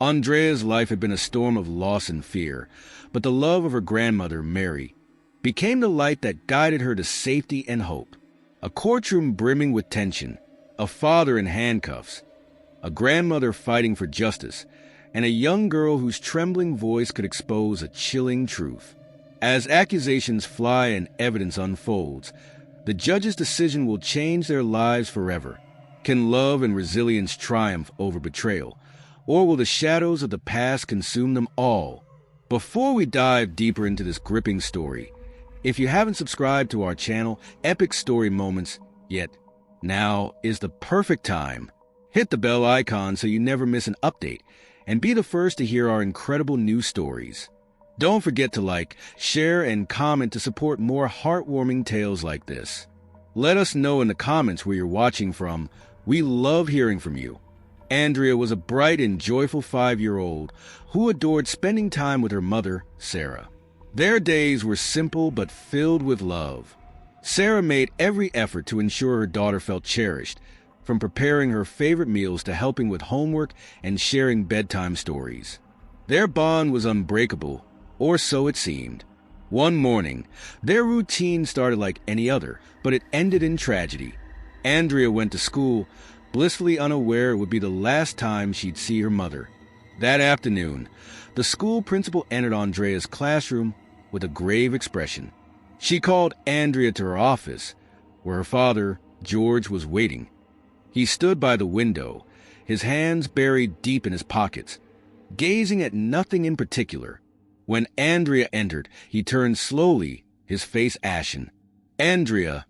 Andrea's life had been a storm of loss and fear, but the love of her grandmother, Mary, became the light that guided her to safety and hope. A courtroom brimming with tension, a father in handcuffs, a grandmother fighting for justice, and a young girl whose trembling voice could expose a chilling truth. As accusations fly and evidence unfolds, the judge's decision will change their lives forever. Can love and resilience triumph over betrayal, or will the shadows of the past consume them all? Before we dive deeper into this gripping story, if you haven't subscribed to our channel, Epic Story Moments, yet, now is the perfect time. Hit the bell icon so you never miss an update, and be the first to hear our incredible new stories. Don't forget to like, share, and comment to support more heartwarming tales like this. Let us know in the comments where you're watching from. We love hearing from you. Andrea was a bright and joyful 5-year-old who adored spending time with her mother, Sarah. Their days were simple but filled with love. Sarah made every effort to ensure her daughter felt cherished, from preparing her favorite meals to helping with homework and sharing bedtime stories. Their bond was unbreakable, or so it seemed. One morning, their routine started like any other, but it ended in tragedy. Andrea went to school, blissfully unaware it would be the last time she'd see her mother. That afternoon, the school principal entered Andrea's classroom with a grave expression. She called Andrea to her office, where her father, George, was waiting. He stood by the window, his hands buried deep in his pockets, gazing at nothing in particular. When Andrea entered, he turned slowly, his face ashen. "Andrea,"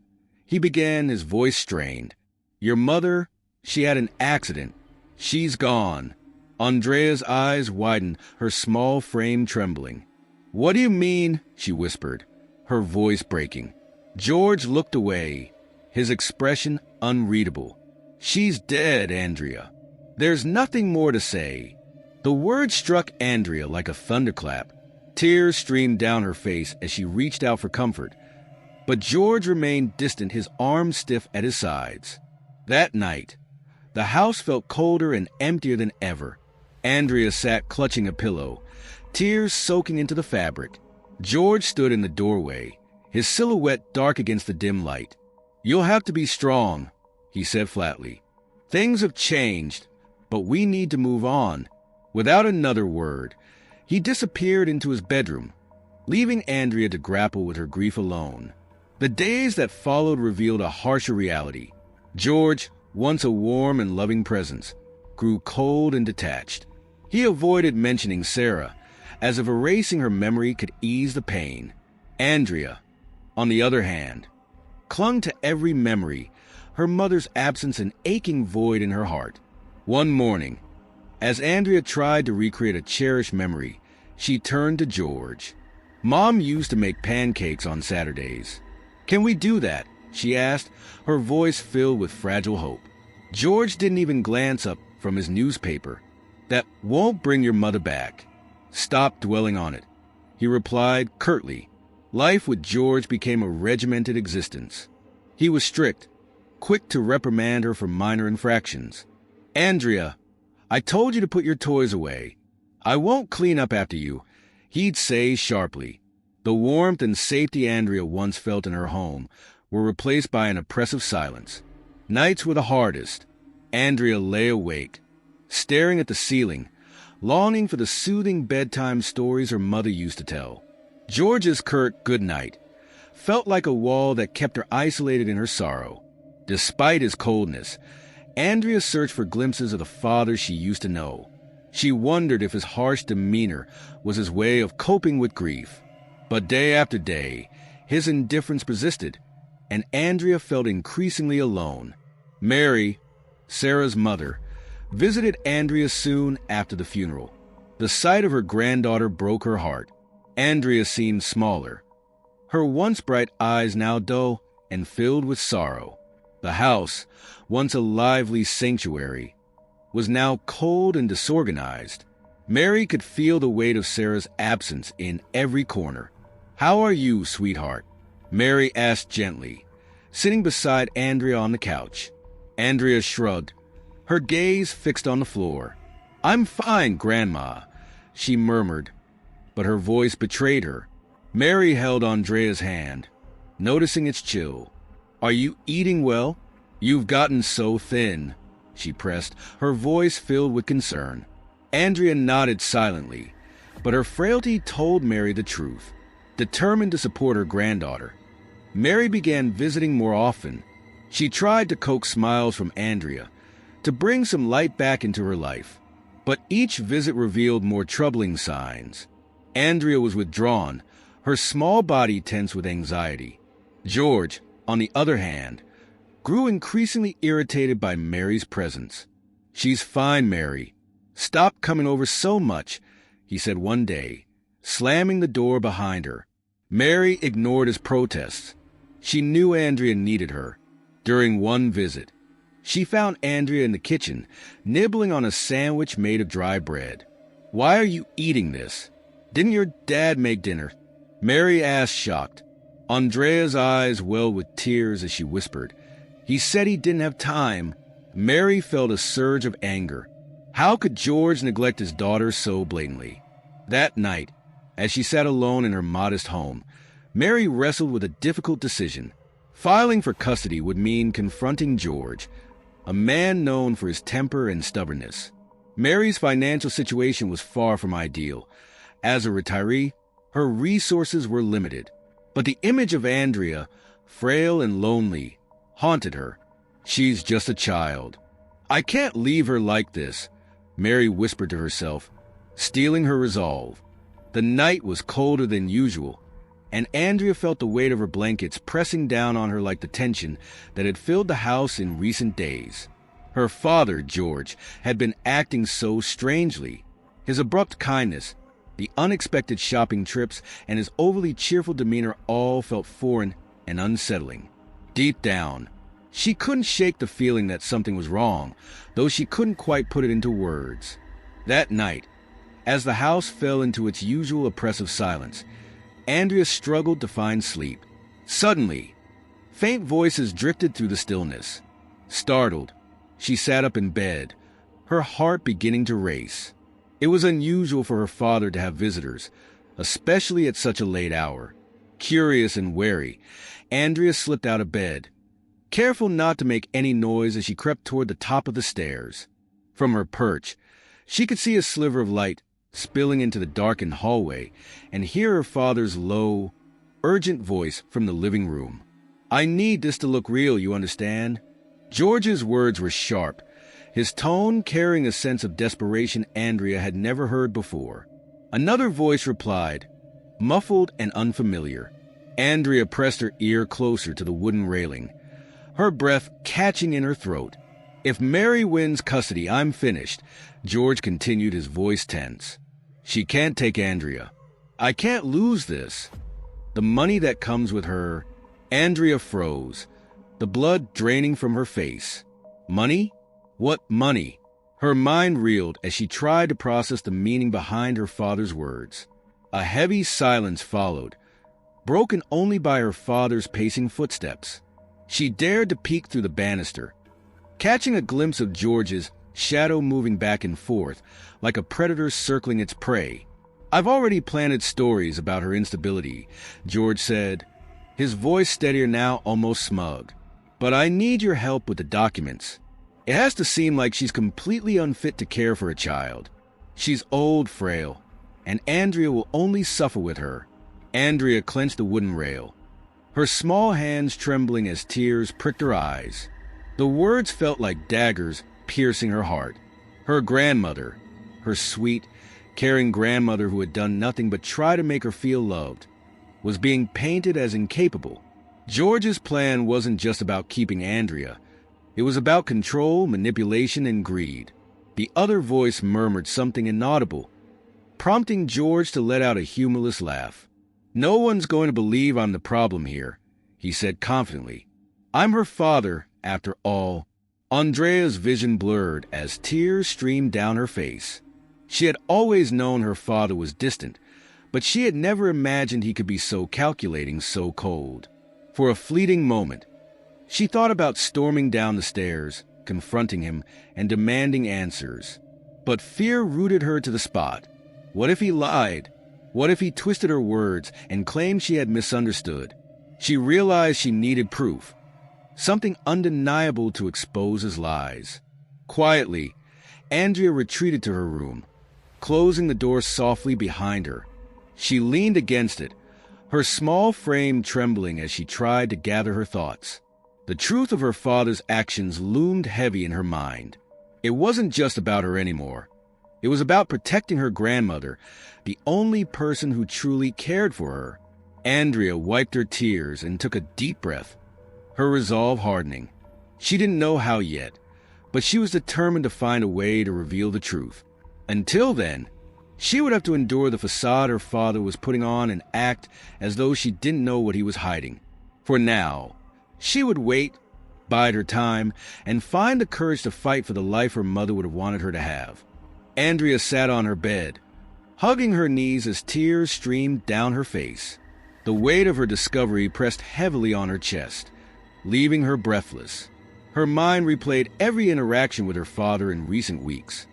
he began, his voice strained. "Your mother, she had an accident. She's gone." Andrea's eyes widened, her small frame trembling. "What do you mean?" she whispered, her voice breaking. George looked away, his expression unreadable. "She's dead, Andrea. There's nothing more to say." The word struck Andrea like a thunderclap. Tears streamed down her face as she reached out for comfort. But George remained distant, his arms stiff at his sides. That night, the house felt colder and emptier than ever. Andrea sat clutching a pillow, tears soaking into the fabric. George stood in the doorway, his silhouette dark against the dim light. "You'll have to be strong," he said flatly. "Things have changed, but we need to move on." Without another word, he disappeared into his bedroom, leaving Andrea to grapple with her grief alone. The days that followed revealed a harsher reality. George, once a warm and loving presence, grew cold and detached. He avoided mentioning Sarah, as if erasing her memory could ease the pain. Andrea, on the other hand, clung to every memory, her mother's absence an aching void in her heart. One morning, as Andrea tried to recreate a cherished memory, she turned to George. "Mom used to make pancakes on Saturdays. Can we do that?" she asked, her voice filled with fragile hope. George didn't even glance up from his newspaper. "That won't bring your mother back. Stop dwelling on it," he replied curtly. Life with George became a regimented existence. He was strict, quick to reprimand her for minor infractions. "Andrea, I told you to put your toys away. I won't clean up after you," he'd say sharply. The warmth and safety Andrea once felt in her home were replaced by an oppressive silence. Nights were the hardest. Andrea lay awake, staring at the ceiling, longing for the soothing bedtime stories her mother used to tell. George's curt goodnight felt like a wall that kept her isolated in her sorrow. Despite his coldness, Andrea searched for glimpses of the father she used to know. She wondered if his harsh demeanor was his way of coping with grief. But day after day, his indifference persisted, and Andrea felt increasingly alone. Mary, Sarah's mother, visited Andrea soon after the funeral. The sight of her granddaughter broke her heart. Andrea seemed smaller, her once bright eyes now dull and filled with sorrow. The house, once a lively sanctuary, was now cold and disorganized. Mary could feel the weight of Sarah's absence in every corner. "How are you, sweetheart?" Mary asked gently, sitting beside Andrea on the couch. Andrea shrugged, her gaze fixed on the floor. "I'm fine, Grandma," she murmured, but her voice betrayed her. Mary held Andrea's hand, noticing its chill. "Are you eating well? You've gotten so thin," she pressed, her voice filled with concern. Andrea nodded silently, but her frailty told Mary the truth. Determined to support her granddaughter, Mary began visiting more often. She tried to coax smiles from Andrea, to bring some light back into her life. But each visit revealed more troubling signs. Andrea was withdrawn, her small body tense with anxiety. George, on the other hand, grew increasingly irritated by Mary's presence. "She's fine, Mary. Stop coming over so much," he said one day, slamming the door behind her. Mary ignored his protests. She knew Andrea needed her. During one visit, she found Andrea in the kitchen, nibbling on a sandwich made of dry bread. "Why are you eating this? Didn't your dad make dinner?" Mary asked, shocked. Andrea's eyes welled with tears as she whispered, "He said he didn't have time." Mary felt a surge of anger. How could George neglect his daughter so blatantly? That night, as she sat alone in her modest home, Mary wrestled with a difficult decision. Filing for custody would mean confronting George, a man known for his temper and stubbornness. Mary's financial situation was far from ideal. As a retiree, her resources were limited. But the image of Andrea, frail and lonely, haunted her. "She's just a child. I can't leave her like this," Mary whispered to herself, steeling her resolve. The night was colder than usual, and Andrea felt the weight of her blankets pressing down on her like the tension that had filled the house in recent days. Her father, George, had been acting so strangely. His abrupt kindness, the unexpected shopping trips, and his overly cheerful demeanor all felt foreign and unsettling. Deep down, she couldn't shake the feeling that something was wrong, though she couldn't quite put it into words. That night, as the house fell into its usual oppressive silence, Andrea struggled to find sleep. Suddenly, faint voices drifted through the stillness. Startled, she sat up in bed, her heart beginning to race. It was unusual for her father to have visitors, especially at such a late hour. Curious and wary, Andrea slipped out of bed, careful not to make any noise as she crept toward the top of the stairs. From her perch, she could see a sliver of light spilling into the darkened hallway and hear her father's low, urgent voice from the living room. "I need this to look real, you understand?" George's words were sharp, his tone carrying a sense of desperation Andrea had never heard before. Another voice replied, muffled and unfamiliar. Andrea pressed her ear closer to the wooden railing, her breath catching in her throat. "If Mary wins custody, I'm finished," George continued, his voice tense. "She can't take Andrea. I can't lose this. The money that comes with her." Andrea froze, the blood draining from her face. Money? What money? Her mind reeled as she tried to process the meaning behind her father's words. A heavy silence followed, broken only by her father's pacing footsteps. She dared to peek through the banister, catching a glimpse of George's shadow moving back and forth like a predator circling its prey. "I've already planted stories about her instability," George said, his voice steadier now, almost smug. "But I need your help with the documents. It has to seem like she's completely unfit to care for a child. She's old, frail, and Andrea will only suffer with her." Andrea clenched the wooden rail, her small hands trembling as tears pricked her eyes. The words felt like daggers piercing her heart. Her grandmother, her sweet, caring grandmother who had done nothing but try to make her feel loved, was being painted as incapable. George's plan wasn't just about keeping Andrea. It was about control, manipulation, and greed. The other voice murmured something inaudible, prompting George to let out a humorless laugh. "No one's going to believe I'm the problem here," he said confidently. "I'm her father, after all." Andrea's vision blurred as tears streamed down her face. She had always known her father was distant, but she had never imagined he could be so calculating, so cold. For a fleeting moment, she thought about storming down the stairs, confronting him, and demanding answers. But fear rooted her to the spot. What if he lied? What if he twisted her words and claimed she had misunderstood? She realized she needed proof, something undeniable to expose his lies. Quietly, Andrea retreated to her room, closing the door softly behind her. She leaned against it, her small frame trembling as she tried to gather her thoughts. The truth of her father's actions loomed heavy in her mind. It wasn't just about her anymore. It was about protecting her grandmother, the only person who truly cared for her. Andrea wiped her tears and took a deep breath, her resolve hardening. She didn't know how yet, but she was determined to find a way to reveal the truth. Until then, she would have to endure the facade her father was putting on and act as though she didn't know what he was hiding. For now, she would wait, bide her time, and find the courage to fight for the life her mother would have wanted her to have. Andrea sat on her bed, hugging her knees as tears streamed down her face. The weight of her discovery pressed heavily on her chest, leaving her breathless. Her mind replayed every interaction with her father in recent weeks.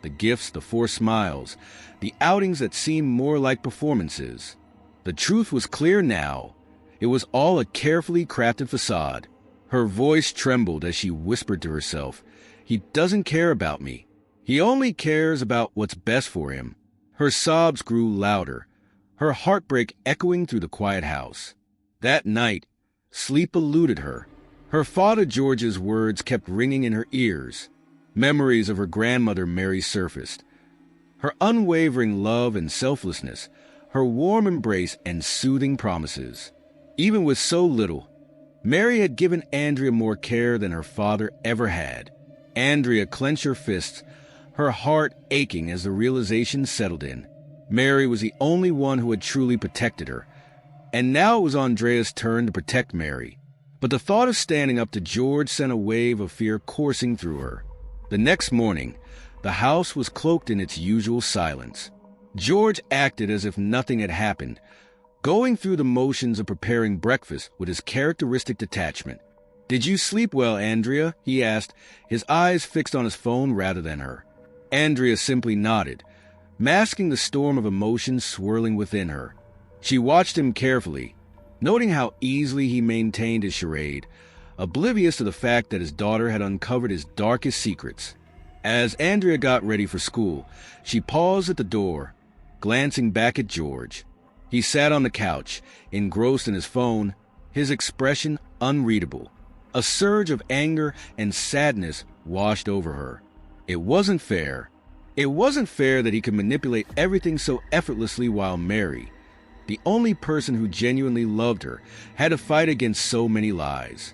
The gifts, the forced smiles, the outings that seemed more like performances. The truth was clear now. It was all a carefully crafted facade. Her voice trembled as she whispered to herself, "He doesn't care about me. He only cares about what's best for him." Her sobs grew louder, her heartbreak echoing through the quiet house. That night, sleep eluded her. Her father George's words kept ringing in her ears. Memories of her grandmother Mary surfaced. Her unwavering love and selflessness, her warm embrace and soothing promises. Even with so little, Mary had given Andrea more care than her father ever had. Andrea clenched her fists, her heart aching as the realization settled in. Mary was the only one who had truly protected her, and now it was Andrea's turn to protect Mary. But the thought of standing up to George sent a wave of fear coursing through her. The next morning, the house was cloaked in its usual silence. George acted as if nothing had happened, going through the motions of preparing breakfast with his characteristic detachment. "Did you sleep well, Andrea?" he asked, his eyes fixed on his phone rather than her. Andrea simply nodded, masking the storm of emotions swirling within her. She watched him carefully, noting how easily he maintained his charade, oblivious to the fact that his daughter had uncovered his darkest secrets. As Andrea got ready for school, she paused at the door, glancing back at George. He sat on the couch, engrossed in his phone, his expression unreadable. A surge of anger and sadness washed over her. It wasn't fair. It wasn't fair that he could manipulate everything so effortlessly while Mary, the only person who genuinely loved her, had to fight against so many lies.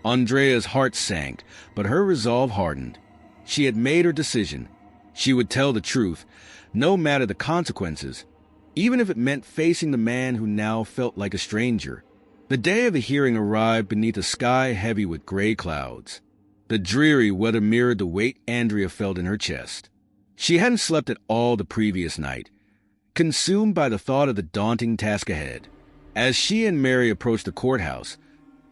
Andrea's heart sank, but her resolve hardened. She had made her decision. She would tell the truth, no matter the consequences, even if it meant facing the man who now felt like a stranger. The day of the hearing arrived beneath a sky heavy with gray clouds. The dreary weather mirrored the weight Andrea felt in her chest. She hadn't slept at all the previous night, consumed by the thought of the daunting task ahead. As she and Mary approached the courthouse,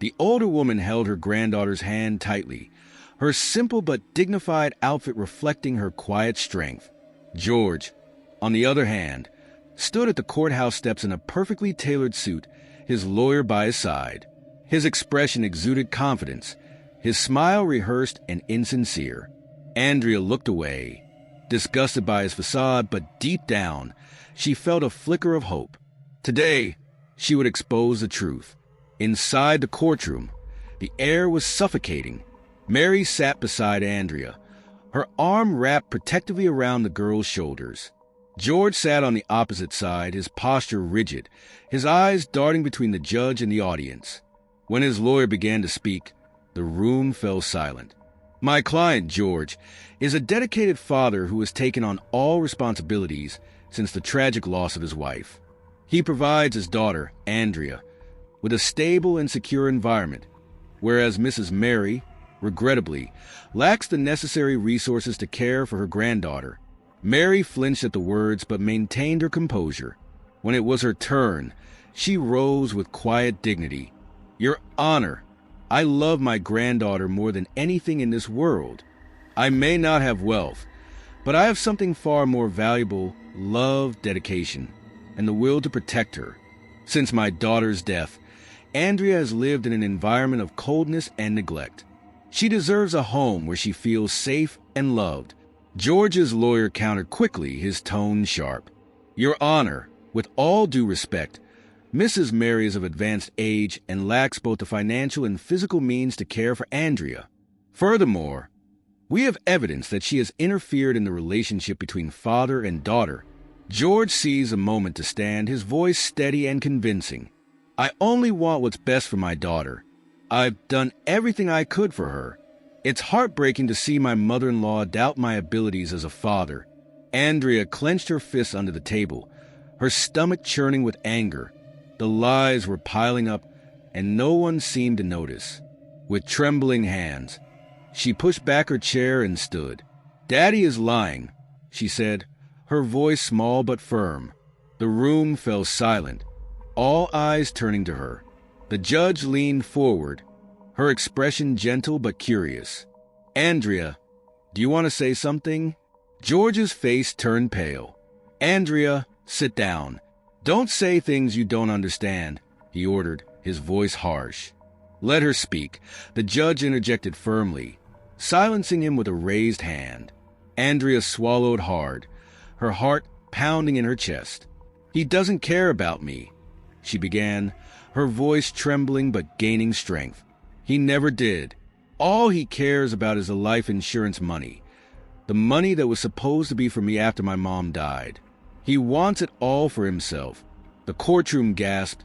the older woman held her granddaughter's hand tightly, her simple but dignified outfit reflecting her quiet strength. George, on the other hand, stood at the courthouse steps in a perfectly tailored suit, his lawyer by his side. His expression exuded confidence, his smile rehearsed and insincere. Andrea looked away, disgusted by his facade, but deep down, she felt a flicker of hope. Today, she would expose the truth. Inside the courtroom, the air was suffocating. Mary sat beside Andrea, her arm wrapped protectively around the girl's shoulders. George sat on the opposite side, his posture rigid, his eyes darting between the judge and the audience. When his lawyer began to speak, the room fell silent. "My client, George, is a dedicated father who has taken on all responsibilities since the tragic loss of his wife. He provides his daughter, Andrea, with a stable and secure environment, whereas Mrs. Mary, regrettably, lacks the necessary resources to care for her granddaughter." Mary flinched at the words but maintained her composure. When it was her turn, she rose with quiet dignity. "Your Honor, I love my granddaughter more than anything in this world. I may not have wealth, But I have something far more valuable: love, dedication, and the will to protect her. Since my daughter's death, Andrea has lived in an environment of coldness and neglect. She deserves a home where she feels safe and loved." George's lawyer countered quickly, his tone sharp. "Your Honor, with all due respect, Mrs. Mary is of advanced age and lacks both the financial and physical means to care for Andrea. Furthermore, we have evidence that she has interfered in the relationship between father and daughter." George seized a moment to stand, his voice steady and convincing. "I only want what's best for my daughter. I've done everything I could for her. It's heartbreaking to see my mother-in-law doubt my abilities as a father." Andrea clenched her fists under the table, her stomach churning with anger. The lies were piling up, and no one seemed to notice. With trembling hands, she pushed back her chair and stood. "Daddy is lying," she said, her voice small but firm. The room fell silent, all eyes turning to her. The judge leaned forward, her expression gentle but curious. "Andrea, do you want to say something?" George's face turned pale. "Andrea, sit down. Don't say things you don't understand," he ordered, his voice harsh. "Let her speak," the judge interjected firmly, silencing him with a raised hand. Andrea swallowed hard, her heart pounding in her chest. "He doesn't care about me," she began, her voice trembling but gaining strength. "He never did. All he cares about is the life insurance money, the money that was supposed to be for me after my mom died. He wants it all for himself." The courtroom gasped,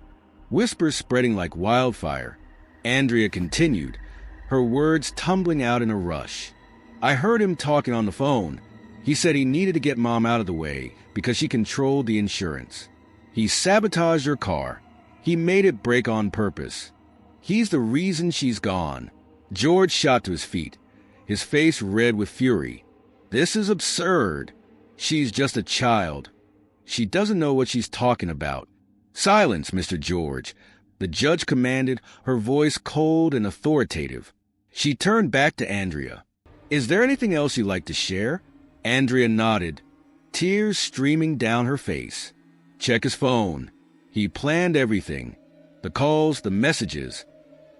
whispers spreading like wildfire. Andrea continued, her words tumbling out in a rush. "I heard him talking on the phone. He said he needed to get Mom out of the way because she controlled the insurance. He sabotaged her car. He made it break on purpose. He's the reason she's gone." George shot to his feet, his face red with fury. "This is absurd. She's just a child. She doesn't know what she's talking about." "Silence, Mr. George," the judge commanded, her voice cold and authoritative. She turned back to Andrea. "Is there anything else you'd like to share?" Andrea nodded, tears streaming down her face. "Check his phone. He planned everything. The calls, the messages.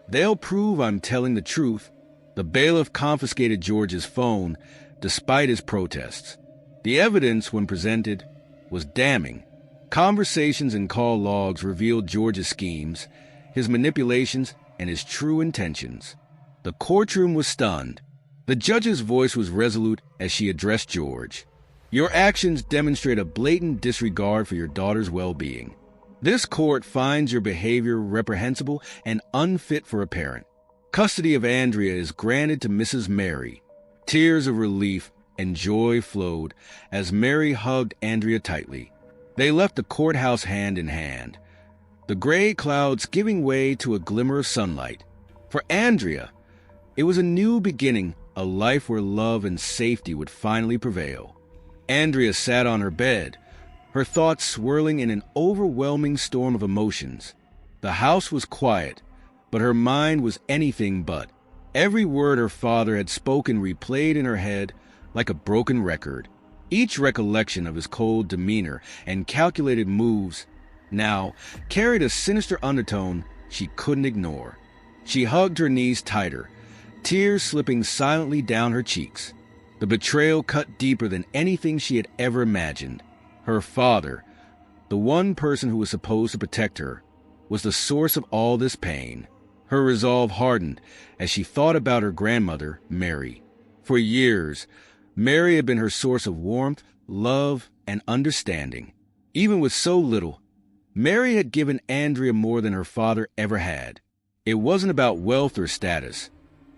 They'll prove I'm telling the truth." The bailiff confiscated George's phone, despite his protests. The evidence, when presented, was damning. Conversations and call logs revealed George's schemes, his manipulations, and his true intentions. The courtroom was stunned. The judge's voice was resolute as she addressed George. "Your actions demonstrate a blatant disregard for your daughter's well-being. This court finds your behavior reprehensible and unfit for a parent. Custody of Andrea is granted to Mrs. Mary." Tears of relief and joy flowed as Mary hugged Andrea tightly. They left the courthouse hand in hand, the gray clouds giving way to a glimmer of sunlight. For Andrea, it was a new beginning, a life where love and safety would finally prevail. Andrea sat on her bed, her thoughts swirling in an overwhelming storm of emotions. The house was quiet, but her mind was anything but. Every word her father had spoken replayed in her head like a broken record. Each recollection of his cold demeanor and calculated moves now carried a sinister undertone she couldn't ignore. She hugged her knees tighter, tears slipping silently down her cheeks. The betrayal cut deeper than anything she had ever imagined. Her father, the one person who was supposed to protect her, was the source of all this pain. Her resolve hardened as she thought about her grandmother, Mary. For years, Mary had been her source of warmth, love, and understanding. Even with so little, Mary had given Andrea more than her father ever had. It wasn't about wealth or status.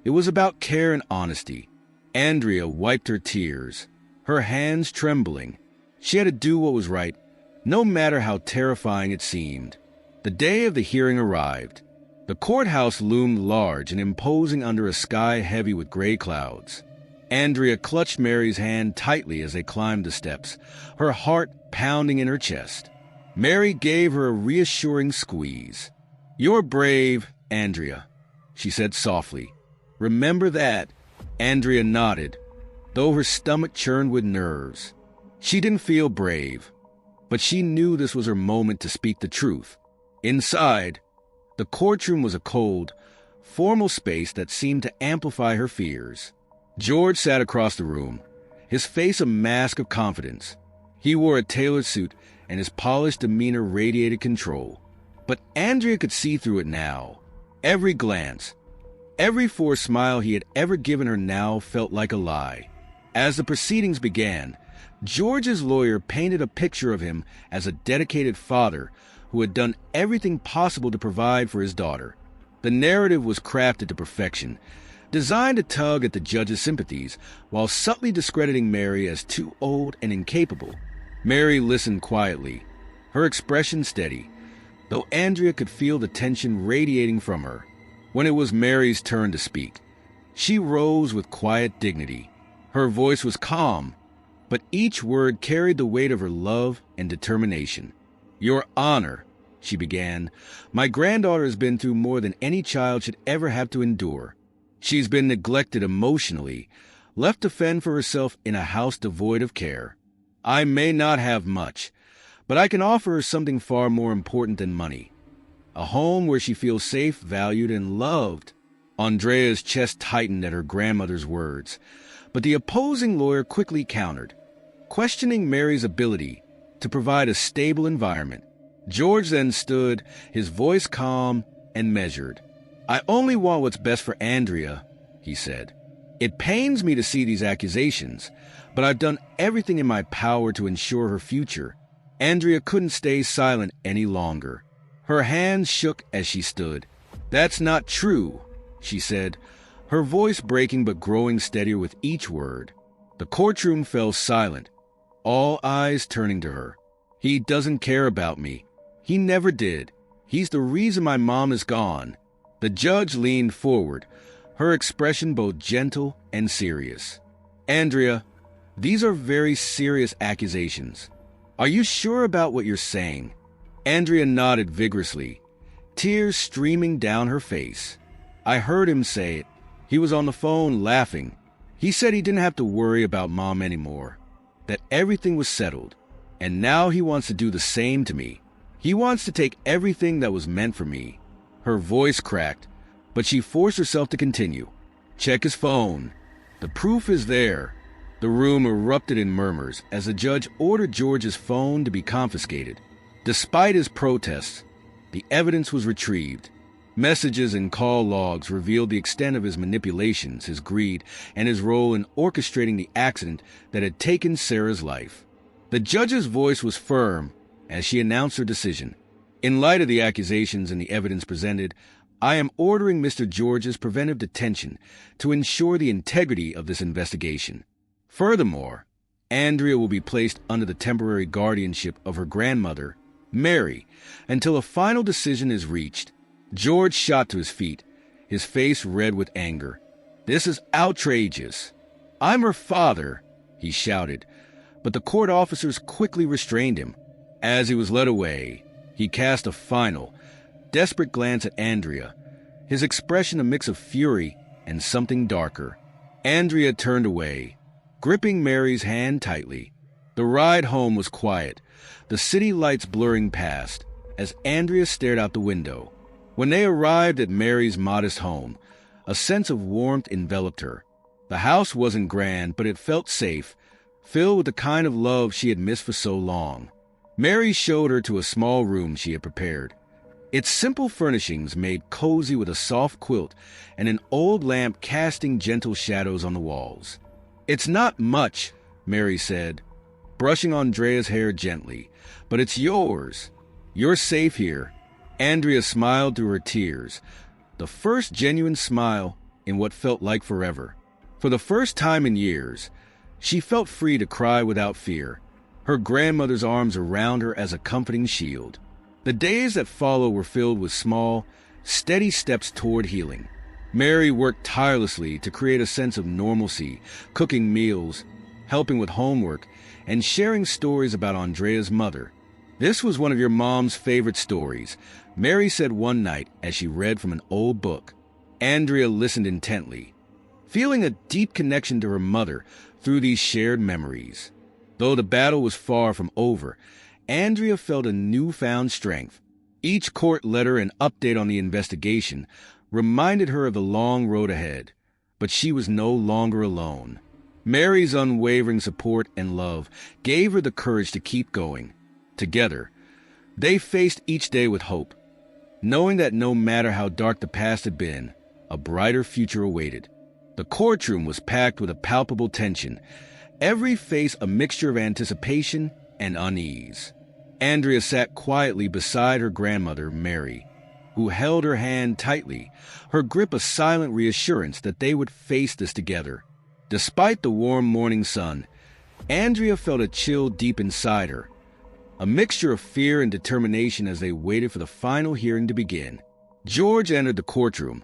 It was about care and honesty. Andrea wiped her tears, her hands trembling. She had to do what was right, no matter how terrifying it seemed. The day of the hearing arrived. The courthouse loomed large and imposing under a sky heavy with gray clouds. Andrea clutched Mary's hand tightly as they climbed the steps, her heart pounding in her chest. Mary gave her a reassuring squeeze. "You're brave, Andrea," she said softly. "Remember that." Andrea nodded. though her stomach churned with nerves. She didn't feel brave, but she knew this was her moment to speak the truth. Inside, the courtroom was a cold, formal space that seemed to amplify her fears. George sat across the room, his face a mask of confidence. He wore a tailored suit, and his polished demeanor radiated control. But Andrea could see through it now. Every glance, every forced smile he had ever given her now felt like a lie. As the proceedings began, George's lawyer painted a picture of him as a dedicated father who had done everything possible to provide for his daughter. The narrative was crafted to perfection, designed to tug at the judge's sympathies while subtly discrediting Mary as too old and incapable. Mary listened quietly, her expression steady, though Andrea could feel the tension radiating from her. When it was Mary's turn to speak, she rose with quiet dignity. Her voice was calm, but each word carried the weight of her love and determination. "Your Honor," she began, "my granddaughter has been through more than any child should ever have to endure. She's been neglected emotionally, left to fend for herself in a house devoid of care. I may not have much, but I can offer her something far more important than money. A home where she feels safe, valued, and loved." Andrea's chest tightened at her grandmother's words, but the opposing lawyer quickly countered, questioning Mary's ability to provide a stable environment. George then stood, his voice calm and measured. "I only want what's best for Andrea," he said. "It pains me to see these accusations, but I've done everything in my power to ensure her future." Andrea couldn't stay silent any longer. Her hands shook as she stood. "That's not true," she said, her voice breaking but growing steadier with each word. The courtroom fell silent, all eyes turning to her. "He doesn't care about me. He never did. He's the reason my mom is gone." The judge leaned forward, her expression both gentle and serious. "Andrea, these are very serious accusations. Are you sure about what you're saying?" Andrea nodded vigorously, tears streaming down her face. "I heard him say it. He was on the phone laughing. He said he didn't have to worry about Mom anymore, that everything was settled, and now he wants to do the same to me. He wants to take everything that was meant for me." Her voice cracked, but she forced herself to continue. "Check his phone. The proof is there." The room erupted in murmurs as the judge ordered George's phone to be confiscated. Despite his protests, the evidence was retrieved. Messages and call logs revealed the extent of his manipulations, his greed, and his role in orchestrating the accident that had taken Sarah's life. The judge's voice was firm as she announced her decision. "In light of the accusations and the evidence presented, I am ordering Mr. George's preventive detention to ensure the integrity of this investigation. Furthermore, Andrea will be placed under the temporary guardianship of her grandmother, Mary, until a final decision is reached." George shot to his feet, his face red with anger. "This is outrageous. I'm her father," he shouted, but the court officers quickly restrained him. As he was led away, he cast a final, desperate glance at Andrea, his expression a mix of fury and something darker. Andrea turned away, gripping Mary's hand tightly. The ride home was quiet, the city lights blurring past, as Andrea stared out the window. When they arrived at Mary's modest home, a sense of warmth enveloped her. The house wasn't grand, but it felt safe, filled with the kind of love she had missed for so long. Mary showed her to a small room she had prepared. Its simple furnishings made cozy with a soft quilt and an old lamp casting gentle shadows on the walls. "It's not much," Mary said, brushing Andrea's hair gently, "but it's yours. You're safe here." Andrea smiled through her tears, the first genuine smile in what felt like forever. For the first time in years, she felt free to cry without fear, her grandmother's arms around her as a comforting shield. The days that followed were filled with small, steady steps toward healing. Mary worked tirelessly to create a sense of normalcy, cooking meals, helping with homework, and sharing stories about Andrea's mother. "This was one of your mom's favorite stories," Mary said one night as she read from an old book. Andrea listened intently, feeling a deep connection to her mother through these shared memories. Though the battle was far from over, Andrea felt a newfound strength. Each court letter and update on the investigation reminded her of the long road ahead, but she was no longer alone. Mary's unwavering support and love gave her the courage to keep going. Together, they faced each day with hope, knowing that no matter how dark the past had been, a brighter future awaited. The courtroom was packed with a palpable tension, every face a mixture of anticipation and unease. Andrea sat quietly beside her grandmother, Mary, who held her hand tightly, her grip a silent reassurance that they would face this together. Despite the warm morning sun, Andrea felt a chill deep inside her, a mixture of fear and determination as they waited for the final hearing to begin. George entered the courtroom,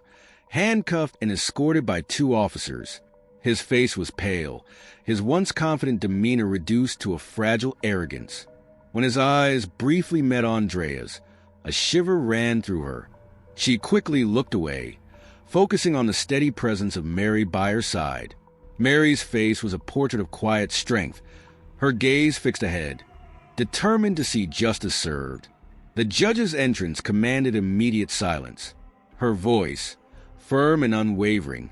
handcuffed and escorted by 2 officers. His face was pale, his once confident demeanor reduced to a fragile arrogance. When his eyes briefly met Andrea's, a shiver ran through her. She quickly looked away, focusing on the steady presence of Mary by her side. Mary's face was a portrait of quiet strength, her gaze fixed ahead, determined to see justice served. The judge's entrance commanded immediate silence. Her voice, firm and unwavering,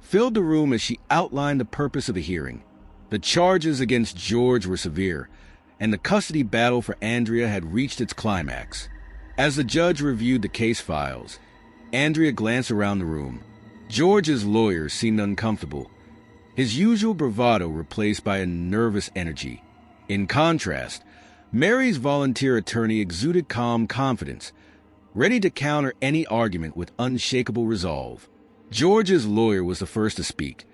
filled the room as she outlined the purpose of the hearing. The charges against George were severe, and the custody battle for Andrea had reached its climax. As the judge reviewed the case files, Andrea glanced around the room. George's lawyer seemed uncomfortable, his usual bravado replaced by a nervous energy. In contrast, Mary's volunteer attorney exuded calm confidence, ready to counter any argument with unshakable resolve. George's lawyer was the first to speak,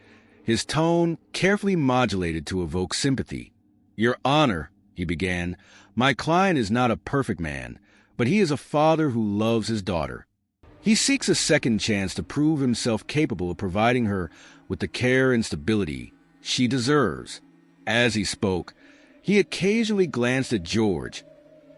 his tone carefully modulated to evoke sympathy. "Your Honor," he began, "my client is not a perfect man, but he is a father who loves his daughter. He seeks a second chance to prove himself capable of providing her with the care and stability she deserves." As he spoke, he occasionally glanced at George,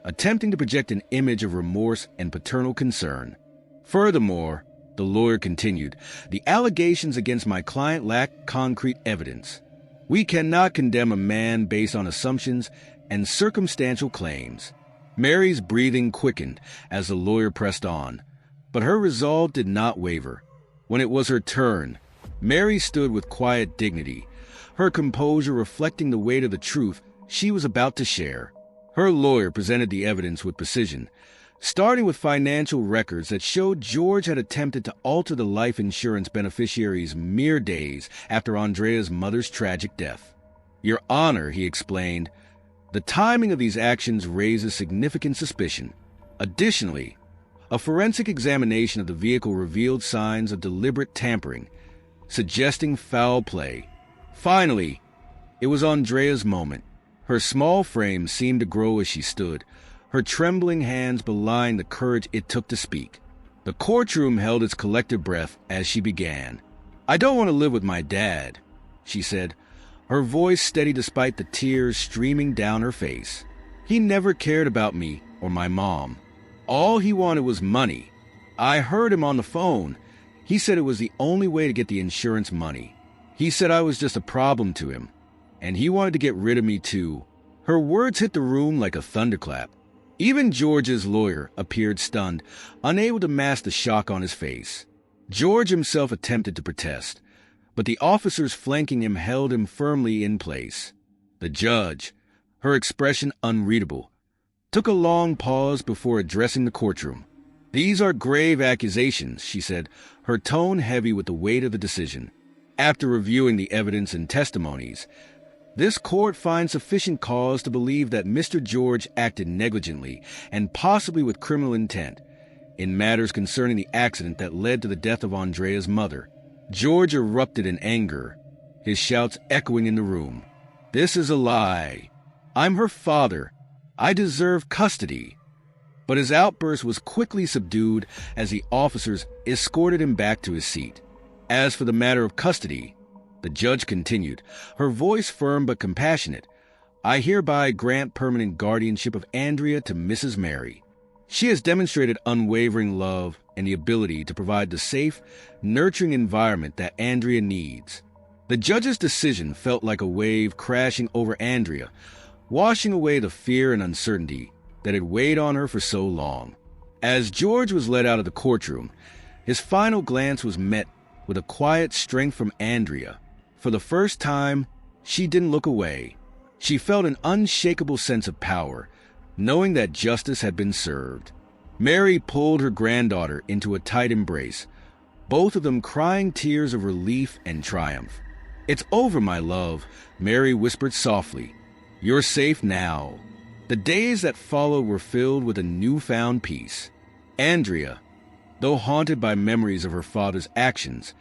attempting to project an image of remorse and paternal concern. "Furthermore," the lawyer continued, "the allegations against my client lack concrete evidence. We cannot condemn a man based on assumptions and circumstantial claims." Mary's breathing quickened as the lawyer pressed on, but her resolve did not waver. When it was her turn, Mary stood with quiet dignity, her composure reflecting the weight of the truth she was about to share. Her lawyer presented the evidence with precision, starting with financial records that showed George had attempted to alter the life insurance beneficiaries mere days after Andrea's mother's tragic death. "Your Honor," he explained, "the timing of these actions raises significant suspicion. Additionally, a forensic examination of the vehicle revealed signs of deliberate tampering, suggesting foul play." Finally, it was Andrea's moment. Her small frame seemed to grow as she stood, her trembling hands belying the courage it took to speak. The courtroom held its collective breath as she began. "I don't want to live with my dad," she said, her voice steady despite the tears streaming down her face. "He never cared about me or my mom. All he wanted was money. I heard him on the phone. He said it was the only way to get the insurance money. He said I was just a problem to him, and he wanted to get rid of me too." Her words hit the room like a thunderclap. Even George's lawyer appeared stunned, unable to mask the shock on his face. George himself attempted to protest, but the officers flanking him held him firmly in place. The judge, her expression unreadable, took a long pause before addressing the courtroom. "These are grave accusations," she said, her tone heavy with the weight of the decision. "After reviewing the evidence and testimonies, this court finds sufficient cause to believe that Mr. George acted negligently and possibly with criminal intent in matters concerning the accident that led to the death of Andrea's mother." George erupted in anger, his shouts echoing in the room. "This is a lie. I'm her father. I deserve custody." But his outburst was quickly subdued as the officers escorted him back to his seat. "As for the matter of custody," the judge continued, her voice firm but compassionate, "I hereby grant permanent guardianship of Andrea to Mrs. Mary. She has demonstrated unwavering love and the ability to provide the safe, nurturing environment that Andrea needs. The judge's decision felt like a wave crashing over Andrea, washing away the fear and uncertainty that had weighed on her for so long. As George was led out of the courtroom, his final glance was met with a quiet strength from Andrea. For the first time, she didn't look away. She felt an unshakable sense of power, knowing that justice had been served. Mary pulled her granddaughter into a tight embrace, both of them crying tears of relief and triumph. "It's over, my love," Mary whispered softly. "You're safe now." The days that followed were filled with a newfound peace. Andrea, though haunted by memories of her father's actions,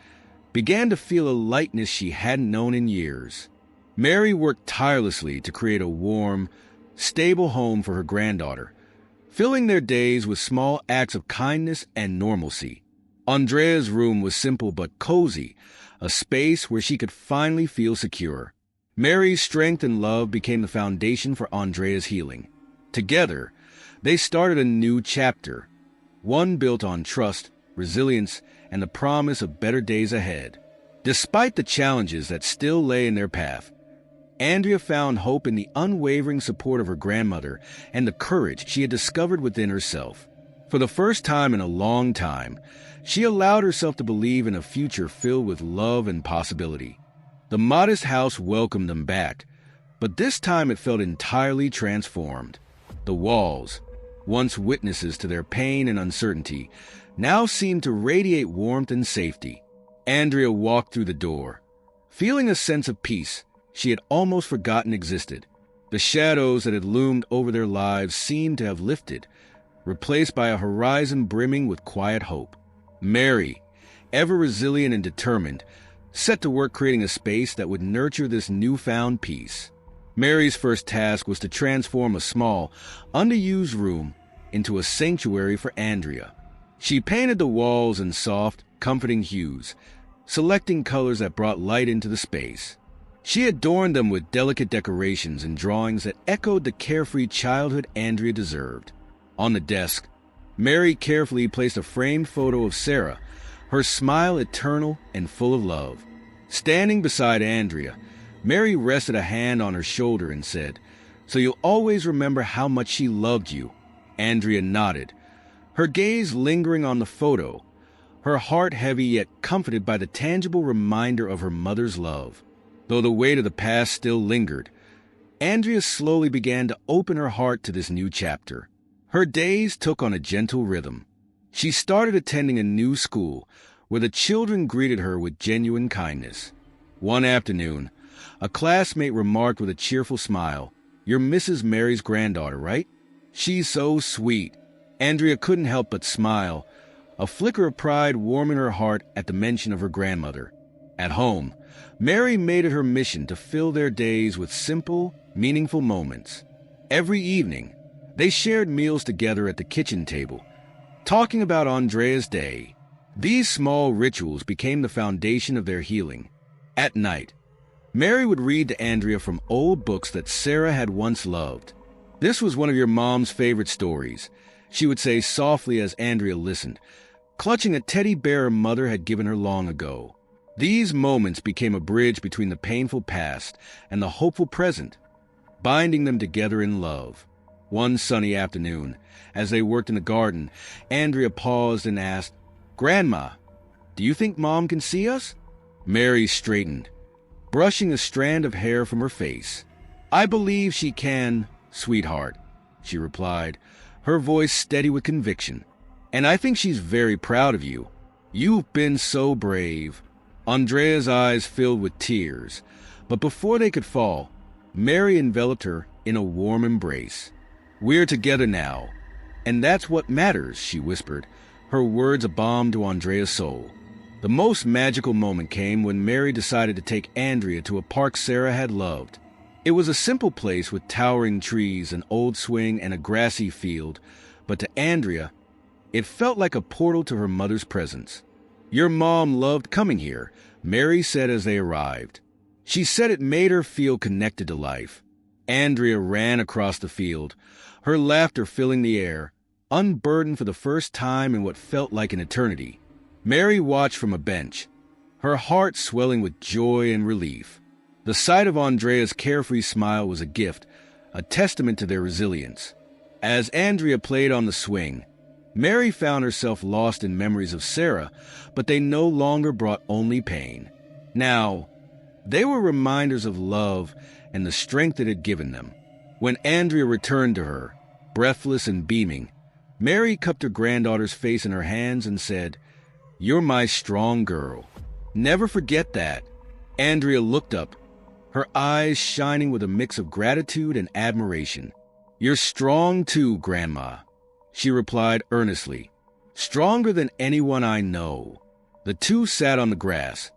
began to feel a lightness she hadn't known in years. Mary worked tirelessly to create a warm, stable home for her granddaughter, filling their days with small acts of kindness and normalcy. Andrea's room was simple but cozy, a space where she could finally feel secure. Mary's strength and love became the foundation for Andrea's healing. Together, they started a new chapter, one built on trust, resilience, and the promise of better days ahead. Despite the challenges that still lay in their path, Andrea found hope in the unwavering support of her grandmother and the courage she had discovered within herself. For the first time in a long time, she allowed herself to believe in a future filled with love and possibility. The modest house welcomed them back, but this time it felt entirely transformed. The walls, once witnesses to their pain and uncertainty, now seemed to radiate warmth and safety. Andrea walked through the door, feeling a sense of peace she had almost forgotten existed. The shadows that had loomed over their lives seemed to have lifted, replaced by a horizon brimming with quiet hope. Mary, ever resilient and determined, set to work creating a space that would nurture this newfound peace. Mary's first task was to transform a small, underused room into a sanctuary for Andrea. She painted the walls in soft, comforting hues, selecting colors that brought light into the space. She adorned them with delicate decorations and drawings that echoed the carefree childhood Andrea deserved. On the desk, Mary carefully placed a framed photo of Sarah, her smile eternal and full of love. Standing beside Andrea, Mary rested a hand on her shoulder and said, "So you'll always remember how much she loved you." Andrea nodded, her gaze lingering on the photo, her heart heavy yet comforted by the tangible reminder of her mother's love. Though the weight of the past still lingered, Andrea slowly began to open her heart to this new chapter. Her days took on a gentle rhythm. She started attending a new school where the children greeted her with genuine kindness. One afternoon, a classmate remarked with a cheerful smile, "You're Mrs. Mary's granddaughter, right?" "She's so sweet." Andrea couldn't help but smile, a flicker of pride warming her heart at the mention of her grandmother. At home, Mary made it her mission to fill their days with simple, meaningful moments. Every evening, they shared meals together at the kitchen table, talking about Andrea's day. These small rituals became the foundation of their healing. At night, Mary would read to Andrea from old books that Sarah had once loved. "This was one of your mom's favorite stories," she would say softly as Andrea listened, clutching a teddy bear her mother had given her long ago. These moments became a bridge between the painful past and the hopeful present, binding them together in love. One sunny afternoon, as they worked in the garden, Andrea paused and asked, "Grandma, do you think Mom can see us?" Mary straightened, brushing a strand of hair from her face. "I believe she can, sweetheart," she replied, her voice steady with conviction. "And I think she's very proud of you. You've been so brave." Andrea's eyes filled with tears, but before they could fall, Mary enveloped her in a warm embrace. "We're together now, and that's what matters," she whispered, her words a balm to Andrea's soul. The most magical moment came when Mary decided to take Andrea to a park Sarah had loved. It was a simple place with towering trees, an old swing, and a grassy field, but to Andrea, it felt like a portal to her mother's presence. "Your mom loved coming here," Mary said as they arrived. She said it made her feel connected to life. Andrea ran across the field, her laughter filling the air, unburdened for the first time in what felt like an eternity. Mary watched from a bench, her heart swelling with joy and relief. The sight of Andrea's carefree smile was a gift, a testament to their resilience. As Andrea played on the swing, Mary found herself lost in memories of Sarah, but they no longer brought only pain. Now, they were reminders of love and the strength it had given them. When Andrea returned to her, breathless and beaming, Mary cupped her granddaughter's face in her hands and said, "You're my strong girl. Never forget that." Andrea looked up, her eyes shining with a mix of gratitude and admiration. "You're strong too, Grandma," she replied earnestly. "Stronger than anyone I know." The two sat on the grass,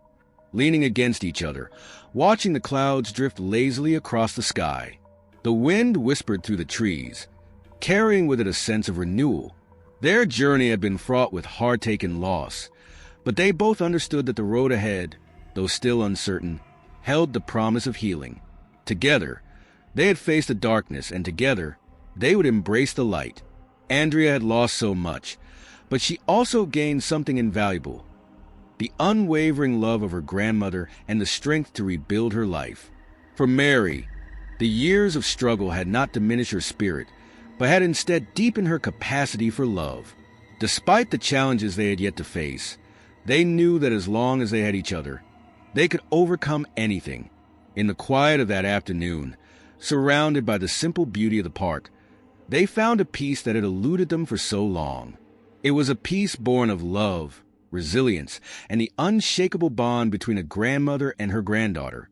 leaning against each other, watching the clouds drift lazily across the sky. The wind whispered through the trees, carrying with it a sense of renewal. Their journey had been fraught with heartache and loss, but they both understood that the road ahead, though still uncertain, held the promise of healing. Together, they had faced the darkness, and together, they would embrace the light. Andrea had lost so much, but she also gained something invaluable: the unwavering love of her grandmother and the strength to rebuild her life. For Mary, the years of struggle had not diminished her spirit, but had instead deepened her capacity for love. Despite the challenges they had yet to face, they knew that as long as they had each other, they could overcome anything. In the quiet of that afternoon, surrounded by the simple beauty of the park, they found a peace that had eluded them for so long. It was a peace born of love, resilience, and the unshakable bond between a grandmother and her granddaughter.